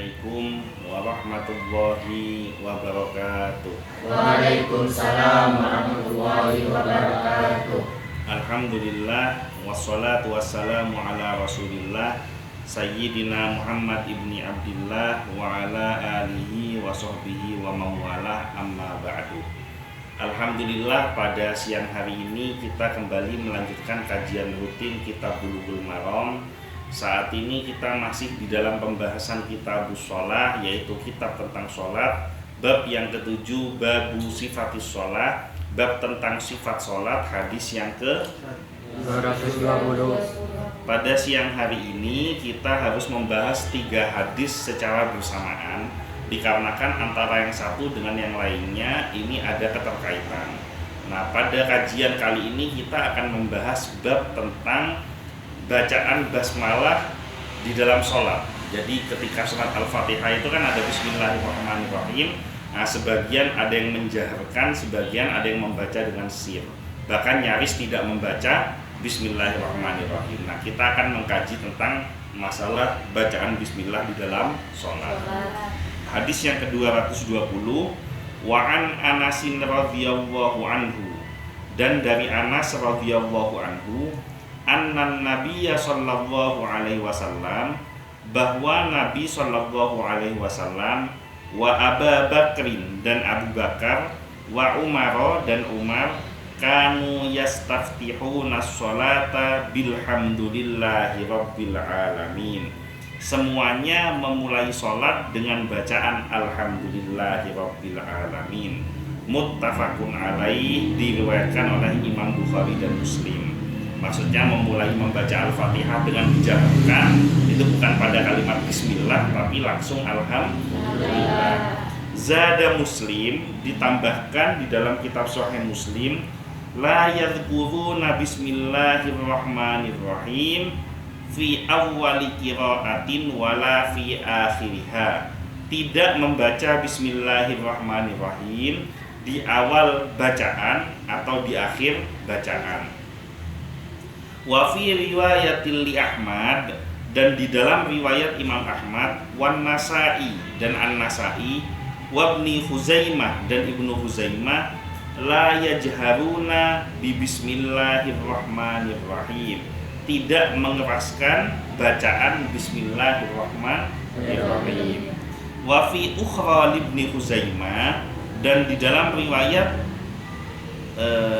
Assalamualaikum warahmatullahi wabarakatuh. Waalaikumsalam warahmatullahi wabarakatuh. Alhamdulillah wassalatu wassalamu ala Rasulillah Sayyidina Muhammad ibni Abdillah wa ala alihi wa sahbihi wa mawalah, amma ba'du. Alhamdulillah, pada siang hari ini kita kembali melanjutkan kajian rutin Kitab Bulughul Maram. Saat ini kita masih di dalam pembahasan Kitabus Shalah, yaitu kitab tentang sholat. Bab yang ketujuh, babu sifatis sholat, bab tentang sifat sholat, hadis yang ke 220. Pada siang hari ini kita harus membahas 3 hadis secara bersamaan, dikarenakan antara yang satu dengan yang lainnya ini ada keterkaitan. Nah, pada kajian kali ini kita akan membahas bab tentang bacaan basmalah di dalam sholat. Jadi ketika sholat Al-Fatihah itu kan ada Bismillahirrahmanirrahim. Nah, sebagian ada yang menjaharkan, sebagian ada yang membaca dengan sir, bahkan nyaris tidak membaca Bismillahirrahmanirrahim. Nah, kita akan mengkaji tentang masalah bacaan Bismillah di dalam sholat. Hadis yang ke-220, wa an Anasin radhiyallahu anhu, dan dari Anas radhiyallahu anhu, annan Nabiyya sallallahu alaihi wasallam, bahwa Nabi sallallahu alaihi wasallam, wa Abu Bakrin, dan Abu Bakar, wa Umar, dan Umar, kanu yastaftihuna sholata bilhamdulillahi rabbil alamin. Semuanya memulai sholat dengan bacaan alhamdulillahi rabbil alamin. Muttafaqun alaih, diriwayatkan oleh Imam Bukhari dan Muslim. Maksudnya memulai membaca Al-Fatihah dengan dijaharkan, itu bukan pada kalimat Bismillah, tapi langsung Alhamdulillah. Zada Muslim, ditambahkan di dalam kitab Sahih Muslim, la yadhkuruna Bismillahirrahmanirrahim fi awwali qiraatin wala fi akhiriha. Tidak membaca Bismillahirrahmanirrahim di awal bacaan atau di akhir bacaan. Wa fi riwayatil li Ahmad, dan di dalam riwayat Imam Ahmad, wan Nasa'i, dan An-Nasa'i, wa Ibnu Huzaimah, dan Ibnu Huzaimah, la yajharuna bi bismillahirrahmanirrahim, tidak mengeraskan bacaan bismillahirrahmanirrahim. Wa fi ukhra Ibnu Huzaimah, dan di dalam riwayat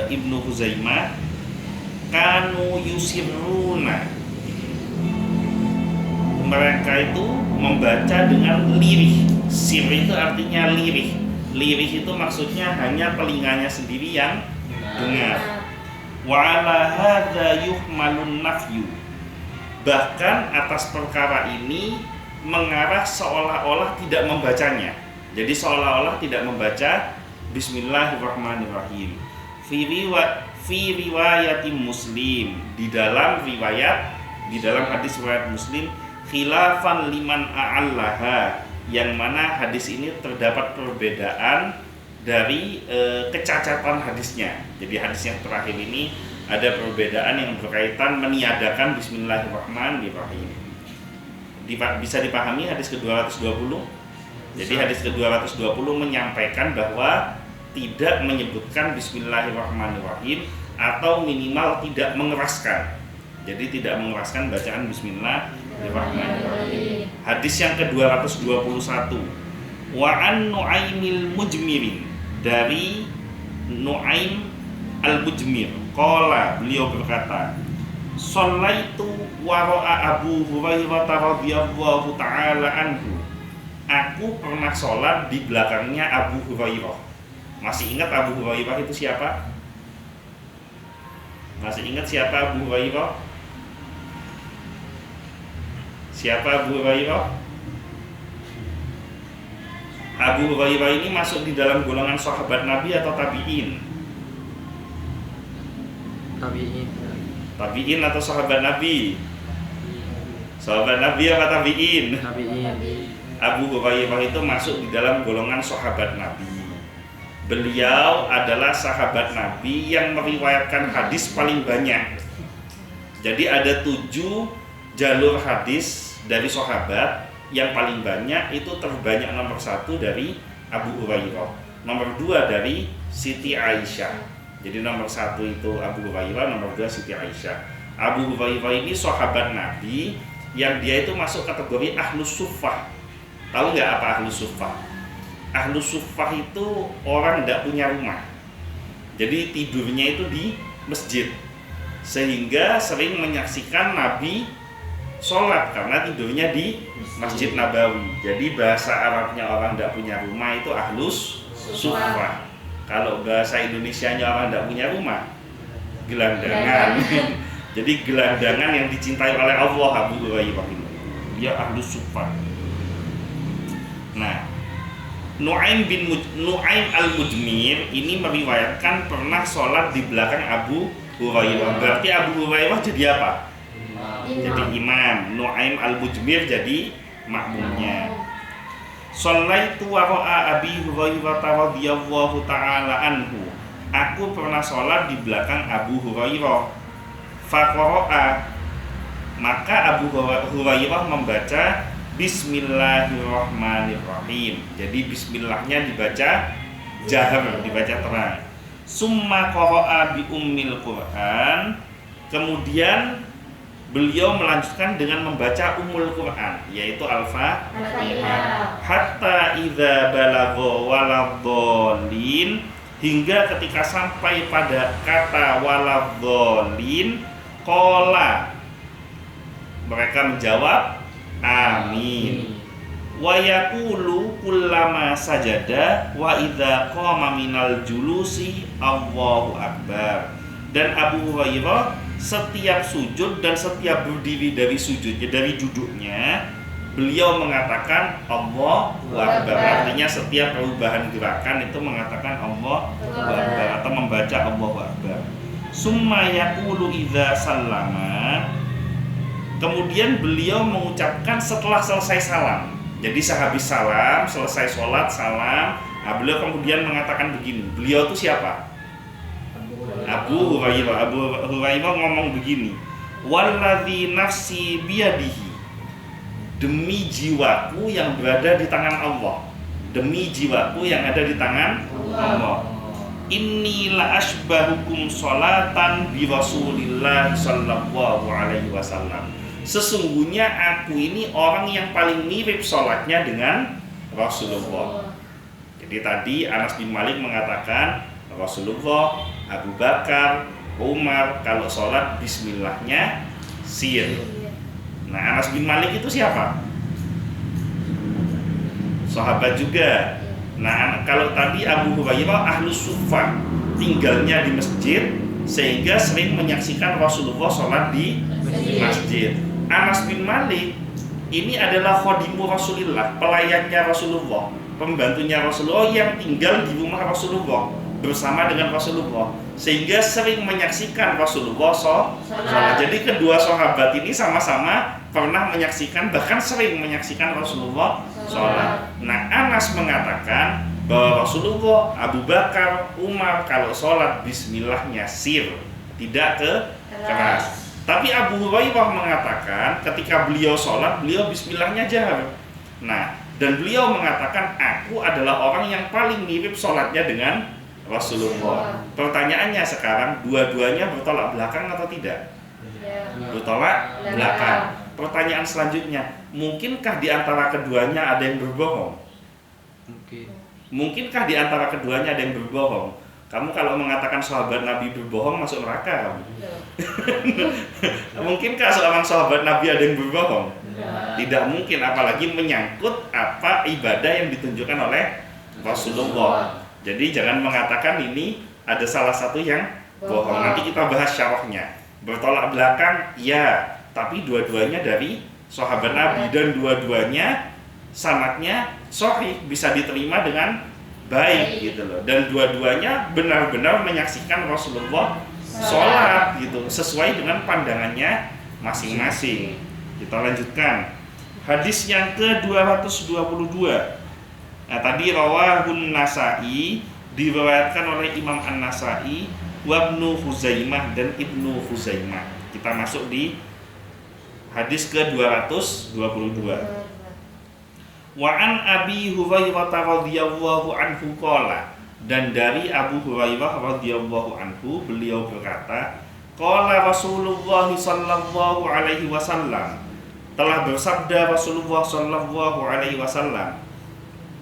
Ibnu Huzaimah, kanu yusirruna, mereka itu membaca dengan lirih. Sir itu artinya lirih. Lirih itu maksudnya hanya telinganya sendiri yang dengar. Wa ala hadza yuhmalun nafyu, bahkan atas perkara ini mengarah seolah-olah tidak membacanya. Jadi seolah-olah tidak membaca Bismillahirrahmanirrahim. Fi riwayati Muslim, di dalam hadis riwayat Muslim, khilafan liman a'allaha, yang mana hadis ini terdapat perbedaan dari kecacatan hadisnya. Jadi hadis yang terakhir ini ada perbedaan yang berkaitan meniadakan Bismillahirrahmanirrahim. Bisa dipahami hadis ke-220? Jadi hadis ke-220 menyampaikan bahwa tidak menyebutkan Bismillahirrahmanirrahim, atau minimal tidak mengeraskan. Jadi tidak mengeraskan bacaan Bismillahirrahmanirrahim. Hadis yang ke-221, wa an Nu'aimil Mujmirin, dari Nu'aim Al-Mujmir, qala, beliau berkata, shallaitu wara'a Abu Hurairah radhiyallahu ta'ala anhu, aku pernah sholat di belakangnya Abu Hurairah. Masih ingat Abu Hurairah itu siapa? Masih ingat siapa Abu Hurairah? Siapa Abu Hurairah? Abu Hurairah ini masuk di dalam golongan sahabat Nabi atau tabi'in? Tabi'in. Tabi'in atau sahabat Nabi? Sahabat Nabi apa tabi'in? Tabi'in. Abu Hurairah itu masuk di dalam golongan sahabat Nabi. Beliau adalah sahabat Nabi yang meriwayatkan hadis paling banyak. Jadi ada 7 jalur hadis dari sahabat yang paling banyak itu terbanyak nomor 1 dari Abu Hurairah, nomor 2 dari Siti Aisyah. Jadi nomor 1 itu Abu Hurairah, nomor 2 Siti Aisyah. Abu Hurairah ini sahabat Nabi yang dia itu masuk kategori Ahlus Suffah. Tahu nggak apa Ahlus Suffah? Ahlus Suffah itu orang tidak punya rumah, jadi tidurnya itu di masjid, sehingga sering menyaksikan Nabi sholat karena tidurnya di Masjid Nabawi. Jadi bahasa Arabnya orang tidak punya rumah itu Ahlus Suffah. Kalau bahasa Indonesianya orang tidak punya rumah, gelandangan. Jadi gelandangan yang dicintai oleh Allah. Abu Hurairah ini dia Ahlus Suffah. Nah, Nu'aim al-Mujmir ini meriwayatkan pernah sholat di belakang Abu Hurairah. Berarti Abu Hurairah jadi apa? Jadi imam. Nu'aim al-Mujmir jadi makmumnya. Sholaitu wara'a Abi Hurairah radhiyallahu ta'ala anhu. Aku pernah sholat di belakang Abu Hurairah. Faqara'a, maka Abu Hurairah membaca Bismillahirrahmanirrahim. Jadi bismillahnya dibaca jahar, dibaca terang. Summa qara'a bi ummil Qur'an. Kemudian beliau melanjutkan dengan membaca Ummul Quran, yaitu Al-Fatihah. Hatta idza balagha waladhdallin, hingga ketika sampai pada kata waladhdallin, qala, mereka menjawab amin. Wa yaqulu kullama sajada wa idza qama minal julusi Allahu akbar. Dan Abu Hurairah setiap sujud dan setiap berdiri dari sujudnya, dari duduknya, beliau mengatakan Allahu Akbar. Artinya setiap perubahan gerakan itu mengatakan Allahu Akbar atau membaca Allahu Akbar. Summa yaqulu idza sallama, kemudian beliau mengucapkan setelah selesai salam. Jadi sehabis salam, selesai sholat salam, nah beliau kemudian mengatakan begini. Beliau itu siapa? Abu Hurairah. Abu Hurairah ngomong begini, walladzi nafsi biyadihi, demi jiwaku yang berada di tangan Allah, demi jiwaku yang ada di tangan Allah, inni la asbahukum sholatan bi Rasulillah sallallahu alaihi wasallam. Sesungguhnya aku ini orang yang paling mirip sholatnya dengan Rasulullah. Jadi tadi Anas bin Malik mengatakan Rasulullah, Abu Bakar, Umar kalau sholat bismillahnya sir. Nah, Anas bin Malik itu siapa? Sahabat juga. Nah, kalau tadi Abu Hurairah Ahlus Suffah, tinggalnya di masjid sehingga sering menyaksikan Rasulullah sholat di masjid. Anas bin Malik ini adalah khadimu Rasulullah, pelayannya Rasulullah, pembantunya Rasulullah yang tinggal di rumah Rasulullah bersama dengan Rasulullah, sehingga sering menyaksikan Rasulullah sholat. Jadi kedua sahabat ini sama-sama pernah menyaksikan, bahkan sering menyaksikan Rasulullah sholat. Nah, Anas mengatakan bahwa Rasulullah, Abu Bakar, Umar kalau sholat bismillahnya sir, tidak keras. Tapi Abu Hurairah mengatakan ketika beliau sholat, beliau bismillahnya jahar. Nah, dan beliau mengatakan aku adalah orang yang paling mirip sholatnya dengan Rasulullah. Pertanyaannya sekarang, dua-duanya bertolak belakang atau tidak? Bertolak belakang. Pertanyaan selanjutnya, mungkinkah di antara keduanya ada yang berbohong? Mungkinkah di antara keduanya ada yang berbohong? Kamu kalau mengatakan sahabat Nabi berbohong, masuk neraka kamu. Mungkinkah seorang sahabat Nabi ada yang berbohong? Tidak mungkin, apalagi menyangkut apa ibadah yang ditunjukkan oleh Rasulullah. Jadi jangan mengatakan ini ada salah satu yang bohong. Nanti kita bahas syarahnya. Bertolak belakang, ya, tapi dua-duanya dari sahabat Nabi dan dua-duanya sanadnya sahih, bisa diterima dengan baik gitu loh. Dan dua-duanya benar-benar menyaksikan Rasulullah sholat gitu, sesuai dengan pandangannya masing-masing. Kita lanjutkan. Hadis yang ke-222. Nah, tadi rawahun Nasa'i, diriwayatkan oleh Imam An-Nasa'i, wa Ibnu Khuzaimah dan Ibnu Khuzaimah. Kita masuk di hadis ke-222. Wa an Abi Hurairah radhiyallahu anhu qala, dan dari Abu Hurairah radhiyallahu anhu beliau berkata, qala Rasulullah sallallahu alaihi wasallam, telah bersabda Rasulullah sallallahu alaihi wasallam,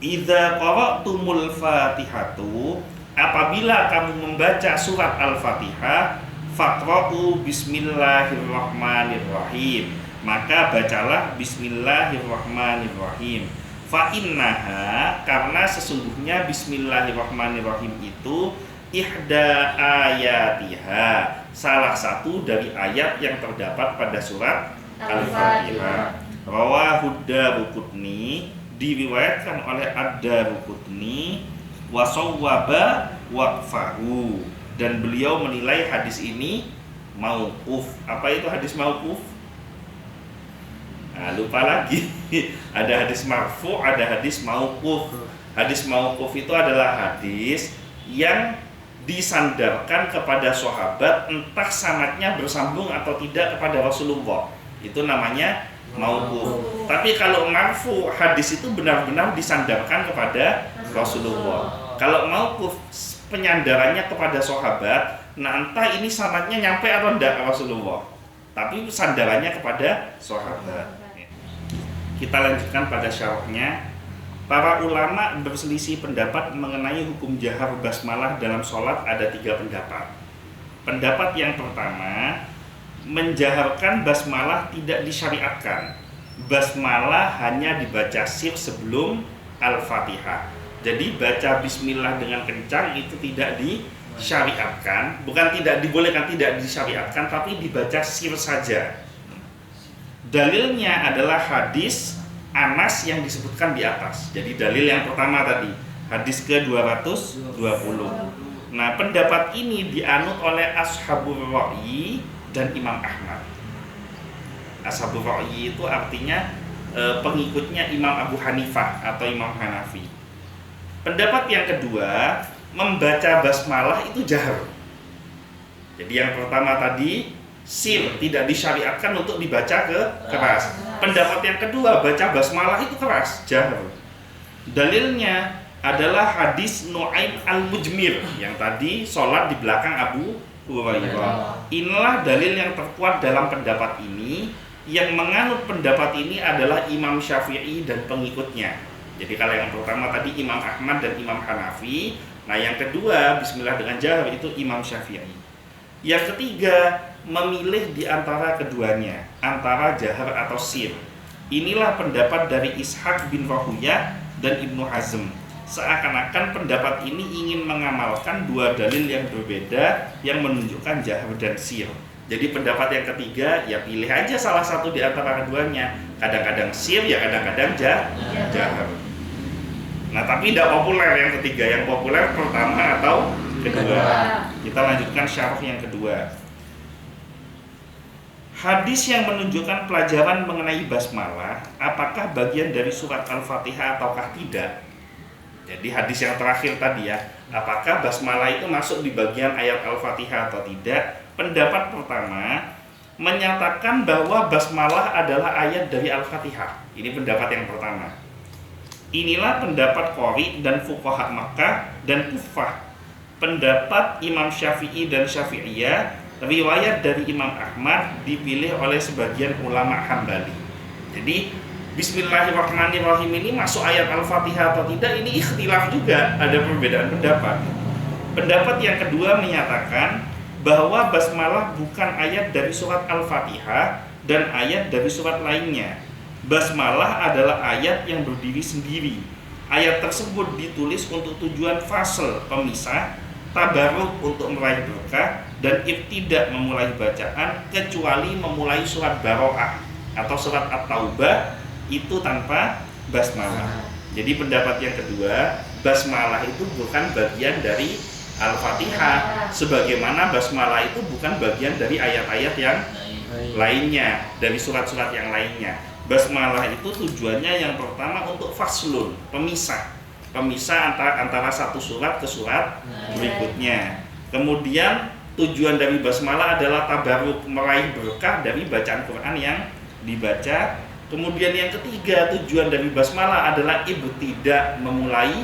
idza qara'tumul Fatihatu, apabila kamu membaca surat Al-Fatihah, faqra'u bismillahirrahmanirrahim, maka bacalah bismillahirrahmanirrahim. Fa innaha, karena sesungguhnya bismillahirrahmanirrahim itu ihda ayatiha, salah satu dari ayat yang terdapat pada surat Al-Fatihah. Rawahu Daruqutni, diriwayatkan oleh Ad-Daruqutni, wa sawwaba waqfahu, dan beliau menilai hadis ini mauquf. Apa itu hadis mauquf? Nah, lupa lagi. Ada hadis marfu, ada hadis mauquf. Hadis mauquf itu adalah hadis yang disandarkan kepada sahabat, entah sanadnya bersambung atau tidak kepada Rasulullah. Itu namanya mauquf. Tapi kalau marfu, hadis itu benar-benar disandarkan kepada Rasulullah. Kalau mauquf, penyandarannya kepada sahabat, nah entah ini sanadnya nyampe atau tidak Rasulullah, tapi sandarannya kepada sahabat. Kita lanjutkan pada syarahnya. Para ulama berselisih pendapat mengenai hukum jahar basmalah dalam sholat. Ada 3 pendapat. Pendapat yang pertama, menjaharkan basmalah tidak disyariatkan. Basmalah hanya dibaca sir sebelum Al-Fatihah. Jadi baca bismillah dengan kencang itu tidak disyariatkan. Bukan tidak dibolehkan, tidak disyariatkan, tapi dibaca sir saja. Dalilnya adalah hadis Anas yang disebutkan di atas. Jadi dalil yang pertama tadi, hadis ke-220. Nah, pendapat ini dianut oleh Ashabul Ra'yi dan Imam Ahmad. Ashabul Ra'yi itu artinya pengikutnya Imam Abu Hanifah atau Imam Hanafi. Pendapat yang kedua, membaca basmalah itu jahar. Jadi yang pertama tadi, sir tidak disyariatkan untuk dibaca keras. Pendapat yang kedua, baca basmalah itu keras, jahar. Dalilnya adalah hadis Nu'aim al-Mujmir yang tadi sholat di belakang Abu Hurairah. Inilah dalil yang terkuat dalam pendapat ini. Yang menganut pendapat ini adalah Imam Syafi'i dan pengikutnya. Jadi kalau yang pertama tadi Imam Ahmad dan Imam Hanafi, nah yang kedua bismillah dengan jahar itu Imam Syafi'i. Yang ketiga, memilih di antara keduanya, antara jahar atau sir. Inilah pendapat dari Ishaq bin Rahuyah dan Ibnu Hazm. Seakan-akan pendapat ini ingin mengamalkan 2 dalil yang berbeda yang menunjukkan jahar dan sir. Jadi pendapat yang ketiga, ya pilih aja salah satu di antara keduanya. Kadang-kadang sir, ya kadang-kadang jahar. Nah, tapi tidak populer yang ketiga. Yang populer pertama atau kedua. Kita lanjutkan syarah yang kedua. Hadis yang menunjukkan pelajaran mengenai basmalah, apakah bagian dari surat Al-Fatihah ataukah tidak? Jadi hadis yang terakhir tadi ya, apakah basmalah itu masuk di bagian ayat Al-Fatihah atau tidak? Pendapat pertama menyatakan bahwa basmalah adalah ayat dari Al-Fatihah. Ini pendapat yang pertama. Inilah pendapat Qori dan fuqaha Makkah dan Kufah. Pendapat Imam Syafi'i dan Syafi'iyah, riwayat dari Imam Ahmad dipilih oleh sebagian ulama Hambali. Jadi Bismillahirrahmanirrahim ini masuk ayat Al-Fatihah atau tidak, ini ikhtilaf juga, ada perbedaan pendapat. Pendapat yang kedua menyatakan bahwa basmalah bukan ayat dari surat Al-Fatihah dan ayat dari surat lainnya. Basmalah adalah ayat yang berdiri sendiri. Ayat tersebut ditulis untuk tujuan fasl, pemisah, tabarruk untuk meraih berkah, dan ibtidak memulai bacaan, kecuali memulai surat Baro'ah atau surat At-Taubah itu tanpa basmalah. Jadi pendapat yang kedua, basmalah itu bukan bagian dari Al-Fatihah, sebagaimana basmalah itu bukan bagian dari ayat-ayat yang lainnya, dari surat-surat yang lainnya. Basmalah itu tujuannya yang pertama untuk faslun, pemisah antara satu surat ke surat berikutnya. Kemudian tujuan dari basmalah adalah tabarruk, meraih berkah dari bacaan Quran yang dibaca Kemudian yang ketiga, tujuan dari basmalah adalah ibtidah, memulai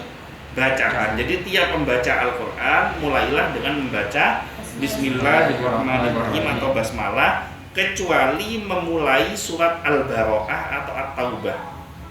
bacaan. Jadi tiap membaca Al-Quran, mulailah dengan membaca Bismillahirrahmanirrahim atau basmalah, kecuali memulai surat Al-Baro'ah atau At-Taubah.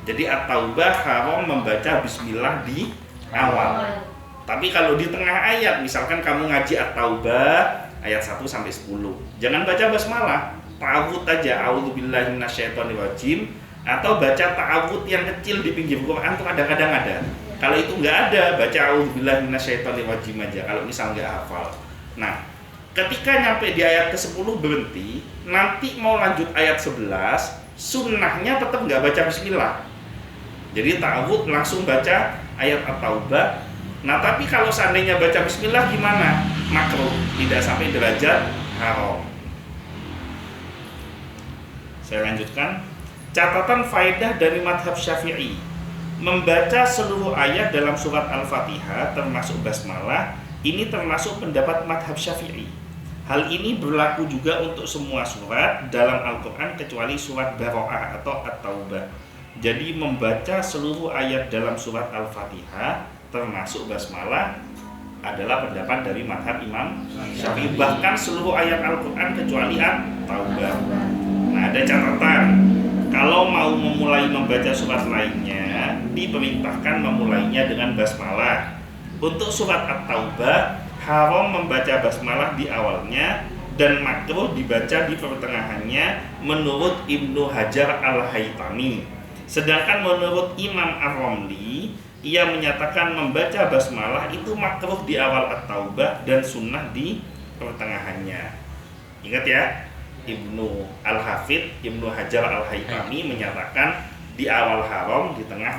Jadi At-Taubah haram membaca Bismillah di awal. Tapi kalau di tengah ayat, misalkan kamu ngaji At-Taubah ayat 1 sampai 10, jangan baca basmalah. Ta'awud aja, a'udzubillahi minasyaitonirrajim, atau baca ta'awud yang kecil di pinggir Quran tuh kadang-kadang ada. Kalau itu nggak ada, baca a'udzubillahi minasyaitonirrajim aja kalau misal nggak hafal. Nah, ketika nyampe di ayat ke-10 berhenti, nanti mau lanjut ayat 11, sunnahnya tetap nggak baca bismillah. Jadi ta'awud langsung baca ayat At-Taubah. Nah, tapi kalau seandainya baca bismillah gimana? Makruh, tidak sampai derajat haram. Saya lanjutkan. Catatan faedah dari madhab Syafi'i. Membaca seluruh ayat dalam surat Al-Fatihah termasuk basmalah, ini termasuk pendapat madhab Syafi'i. Hal ini berlaku juga untuk semua surat dalam Al-Quran kecuali surat Baro'ah atau At-Taubah. Jadi membaca seluruh ayat dalam surat Al-Fatihah termasuk basmalah adalah pendapat dari madhab Imam Syafi'i. Bahkan seluruh ayat Al-Quran kecuali At-Taubah. Nah, ada catatan, kalau mau memulai membaca surat lainnya, diperintahkan memulainya dengan basmalah. Untuk surat At-Taubah, haram membaca basmalah di awalnya dan makruh dibaca di pertengahannya menurut Ibnu Hajar Al-Haytami. Sedangkan menurut Imam Ar-Ramli, ia menyatakan membaca basmalah itu makruh di awal At-Taubah dan sunnah di pertengahannya. Ingat ya, Ibnu Al-Hafidh, Ibnu Hajar Al-Haytami menyatakan di awal haram, di tengah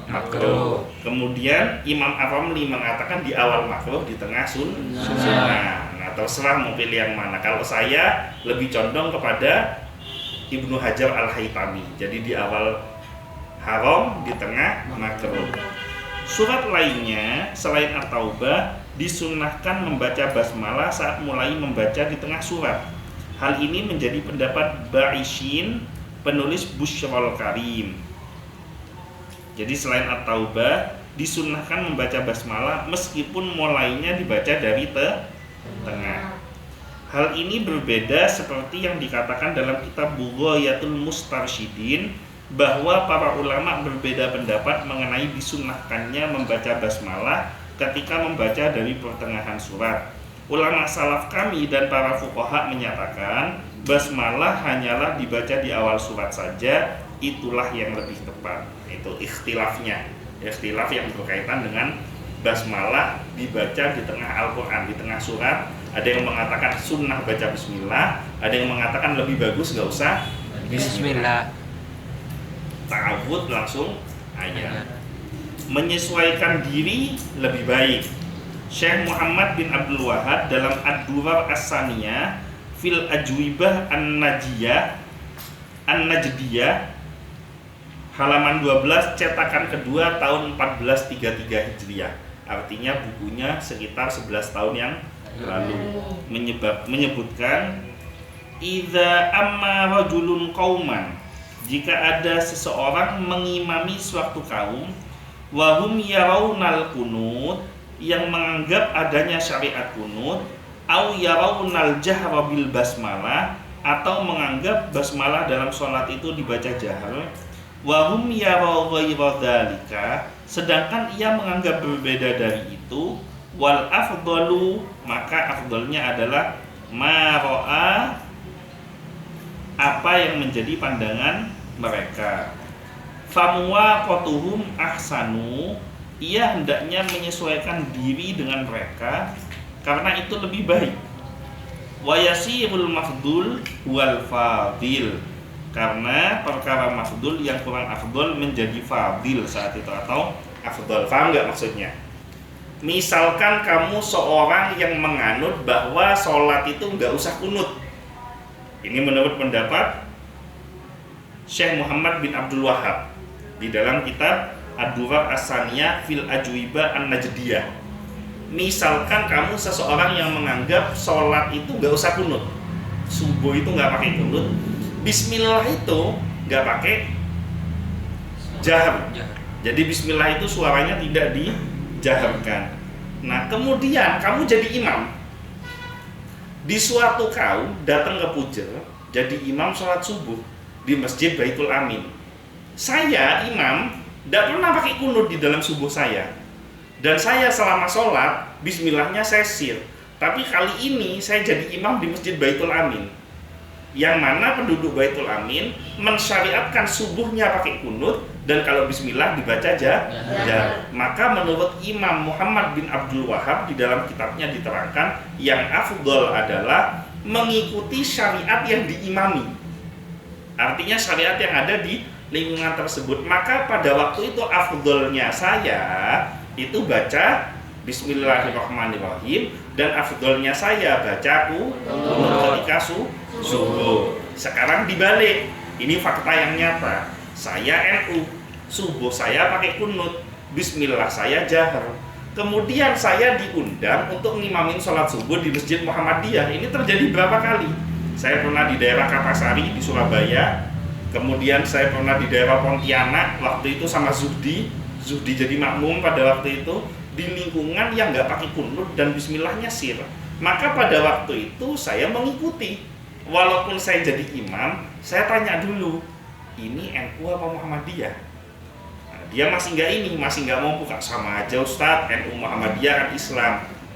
makruh. Kemudian Imam Ar-Ramli mengatakan di awal makruh, di tengah sunnah. Nah, terserah mau pilih yang mana. Kalau saya lebih condong kepada Ibnu Hajar Al-Haytami. Jadi di awal haram, di tengah makruh. Surat lainnya selain At-Taubah disunnahkan membaca basmalah saat mulai membaca di tengah surat. Hal ini menjadi pendapat Ba'ishin, penulis Bushrul Karim. Jadi selain At-Taubah disunnahkan membaca basmalah meskipun mulainya dibaca dari tengah. Hal ini berbeda seperti yang dikatakan dalam kitab Bughayatul Mustarsyidin, bahwa para ulama berbeda pendapat mengenai disunnahkannya membaca basmalah ketika membaca dari pertengahan surat. Ulama salaf kami dan para fuqaha menyatakan basmalah hanyalah dibaca di awal surat saja, itulah yang lebih tepat. Itu ikhtilafnya, ikhtilaf yang berkaitan dengan basmalah dibaca di tengah Al-Quran, di tengah surat. Ada yang mengatakan sunnah baca bismillah, ada yang mengatakan lebih bagus nggak usah Bismillah. Ta'awud langsung ayat. Menyesuaikan diri lebih baik. Syekh Muhammad bin Abdul Wahhab dalam Ad-Durar As-Saniyah fil Ajwibah An-Najdiyah halaman 12 cetakan kedua tahun 1433 Hijriah. Artinya bukunya sekitar 11 tahun yang lalu. Menyebutkan idza amma rajulun qauman, jika ada seseorang mengimami suatu kaum, wahum yarawnal kunut, yang menganggap adanya syariat kunut, au yarawnal jahra bil basmalah, atau menganggap basmalah dalam sholat itu dibaca jahar, wahum yaraw ghayra dzalika, sedangkan ia menganggap berbeda dari itu, wal afdalu, maka afdalnya adalah ma ra'a, apa yang menjadi pandangan mereka. Famuwaqatuhum ahsanu, ia hendaknya menyesuaikan diri dengan mereka karena itu lebih baik. Wa yasirul mafdul wal fadil, karena perkara mafdul yang kurang afdol menjadi fadil saat itu atau afdol. Paham nggak maksudnya? Misalkan kamu seorang yang menganut bahwa sholat itu nggak usah kunut. Ini menurut pendapat Syekh Muhammad bin Abdul Wahhab di dalam kitab Ad-Durar As-Saniyah fil Ajwibah An-Najdiyah. Misalkan kamu seseorang yang menganggap sholat itu nggak usah kunut, subuh itu nggak pakai kunut, bismillah itu nggak pakai jahar. Jahar. Jadi bismillah itu suaranya tidak dijaharkan. Nah, kemudian kamu jadi imam. Di suatu kaum datang ke puja, jadi imam sholat subuh di Masjid Baitul Amin. Saya imam tidak pernah pakai kunut di dalam subuh saya. Dan saya selama sholat, bismillahnya saya sir. Tapi kali ini saya jadi imam di Masjid Baitul Amin, yang mana penduduk Baitul Amin mensyariatkan subuhnya pakai kunut, dan kalau bismillah dibaca jahar. Maka menurut Imam Muhammad bin Abdul Wahab di dalam kitabnya diterangkan yang afdol adalah mengikuti syariat yang diimami. Artinya syariat yang ada di lingkungan tersebut. Maka pada waktu itu afdolnya saya itu baca Bismillahirrahmanirrahim, dan afdolnya saya baca kunut ketika subuh. Sekarang dibalik, ini fakta yang nyata. Saya NU, subuh saya pakai kunut, bismillah saya jahar. Kemudian saya diundang untuk ngimamin sholat subuh di Masjid Muhammadiyah. Ini terjadi berapa kali? Saya pernah di daerah Kapasari di Surabaya, kemudian saya pernah di daerah Pontianak, waktu itu sama Zuhdi jadi makmum pada waktu itu, di lingkungan yang nggak pakai kunut dan bismillahnya sir. Maka pada waktu itu saya mengikuti. Walaupun saya jadi imam, saya tanya dulu, ini NU apa Muhammadiyah? Nah, dia masih nggak mau buka. Sama aja Ustadz, NU Muhammadiyah kan Islam.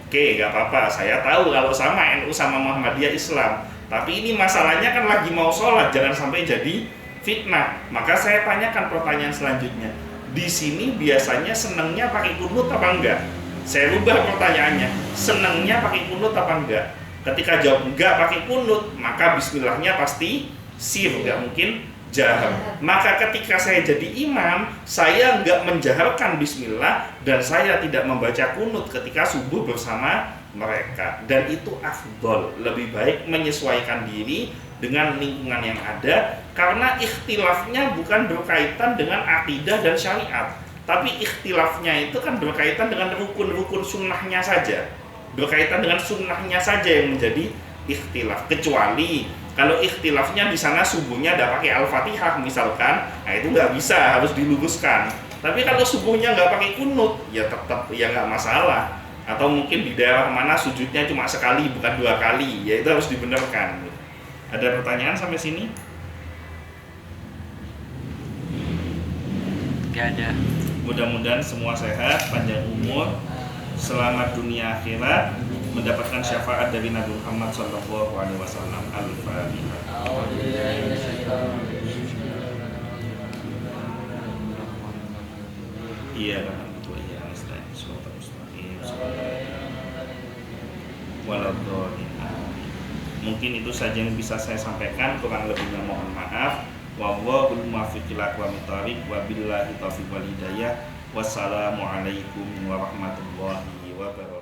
Oke, nggak apa-apa, saya tahu kalau sama NU sama Muhammadiyah Islam. Tapi ini masalahnya kan lagi mau sholat, jangan sampai jadi fitnah. Maka saya tanyakan pertanyaan selanjutnya, di sini biasanya senengnya pakai kunut apa enggak? Saya rubah pertanyaannya, senengnya pakai kunut apa enggak? Ketika jawab enggak pakai kunut, maka bismillahnya pasti sir, nggak mungkin jahar. Maka ketika saya jadi imam, saya nggak menjaharkan bismillah dan saya tidak membaca kunut ketika subuh bersama mereka. Dan itu afdol, lebih baik menyesuaikan diri dengan lingkungan yang ada, karena ikhtilafnya bukan berkaitan dengan akidah dan syariat, tapi ikhtilafnya itu kan berkaitan dengan rukun-rukun sunnahnya saja, berkaitan dengan sunnahnya saja yang menjadi ikhtilaf. Kecuali kalau ikhtilafnya di sana subuhnya ada pakai Al-Fatihah misalkan, nah itu nggak bisa, harus diluruskan. Tapi kalau subuhnya nggak pakai kunut, ya tetap ya nggak masalah. Atau mungkin di daerah mana sujudnya cuma sekali bukan 2 kali, ya itu harus dibenarkan. Ada pertanyaan sampai sini? Gak ada. Mudah-mudahan semua sehat, panjang umur, selamat dunia akhirat, mendapatkan syafaat dari Nabi Muhammad SAW. Al-Fatihah. Iya kan, iya mungkin itu saja yang bisa saya sampaikan, kurang lebihnya mohon maaf. Wallahul muwaffiq ila aqwamit thoriq, wabillahi taufiq wal hidayah. Wassalamualaikum warahmatullahi wabarakatuh.